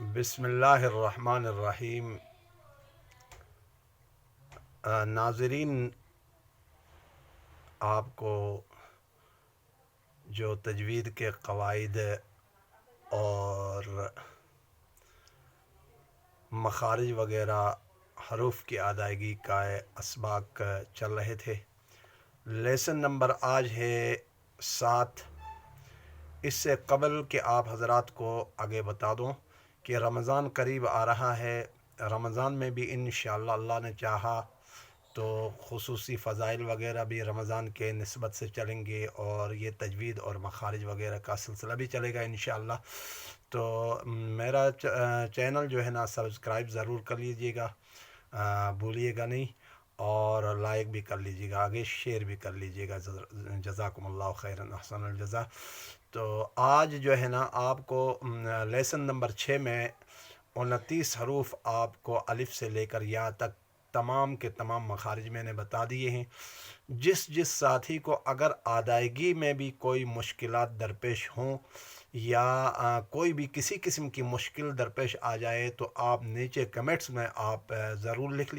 بسم اللہ الرحمن الرحیم۔ ناظرین، آپ کو جو تجوید کے قواعد اور مخارج وغیرہ حروف کی ادائیگی کا اسباق چل رہے تھے، لیسن نمبر آج ہے 7۔ اس سے قبل کہ آپ حضرات کو آگے بتا دوں کہ رمضان قریب آ رہا ہے۔ رمضان میں بھی انشاءاللہ اللہ نے چاہا تو خصوصی فضائل وغیرہ بھی رمضان کے نسبت سے چلیں گے، اور یہ تجوید اور مخارج وغیرہ کا سلسلہ بھی چلے گا انشاءاللہ۔ تو میرا چینل جو ہے نا سبسکرائب ضرور کر لیجئے گا، بھولیے گا نہیں، اور لائک بھی کر لیجئے گا، آگے شیئر بھی کر لیجئے گا۔ جزاکم اللہ خیرا احسن الجزا۔ تو آج جو ہے نا آپ کو لیسن نمبر 6 میں 29 حروف آپ کو الف سے لے کر یا تک تمام کے تمام مخارج میں نے بتا دیے ہیں۔ جس ساتھی کو اگر ادائیگی میں بھی کوئی مشکلات درپیش ہوں یا کوئی بھی کسی قسم کی مشکل درپیش آ جائے تو آپ نیچے کمنٹس میں آپ ضرور لکھ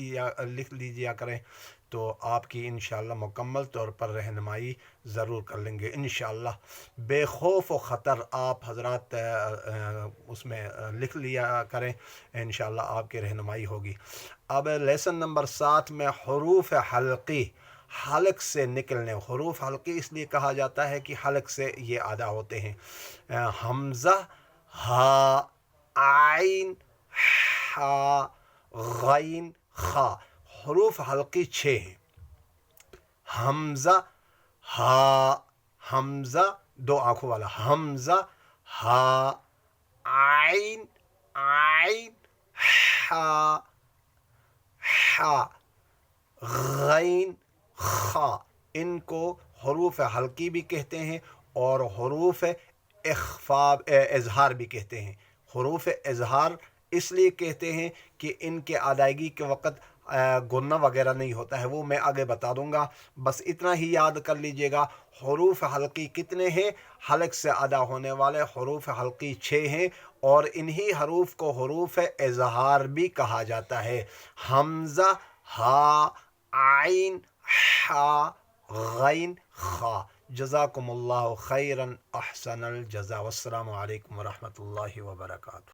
لیجیا کریں، تو آپ کی انشاءاللہ مکمل طور پر رہنمائی ضرور کر لیں گے انشاءاللہ۔ بے خوف و خطر آپ حضرات اس میں لکھ لیا کریں، انشاءاللہ آپ کی رہنمائی ہوگی۔ اب لیسن نمبر 7 میں حروف حلقی، حلق سے نکلنے، حروف حلقی اس لیے کہا جاتا ہے کہ حلق سے یہ ادا ہوتے ہیں۔ حمزہ، ہا، عین، حا، غین، خا، حروف حلقی 6 ہیں۔ حمزہ، ہا، حمزہ دو آنکھوں والا، حمزہ، ہا، عین، عین، حا، حا، غین، خا، ان کو حروف حلقی بھی کہتے ہیں اور حروف اظہار بھی کہتے ہیں۔ حروف اظہار اس لیے کہتے ہیں کہ ان کے ادائیگی کے وقت گنہ وغیرہ نہیں ہوتا ہے، وہ میں آگے بتا دوں گا، بس اتنا ہی یاد کر لیجئے گا۔ حروف حلقی کتنے ہیں؟ حلق سے ادا ہونے والے حروف حلقی 6 ہیں، اور انہی حروف کو حروف اظہار بھی کہا جاتا ہے۔ حمزہ، ہا، عین، حا، غین، خا۔ جزاکم اللہ خیرا احسن الجزا، والسلام علیکم ورحمۃ اللہ وبرکاتہ۔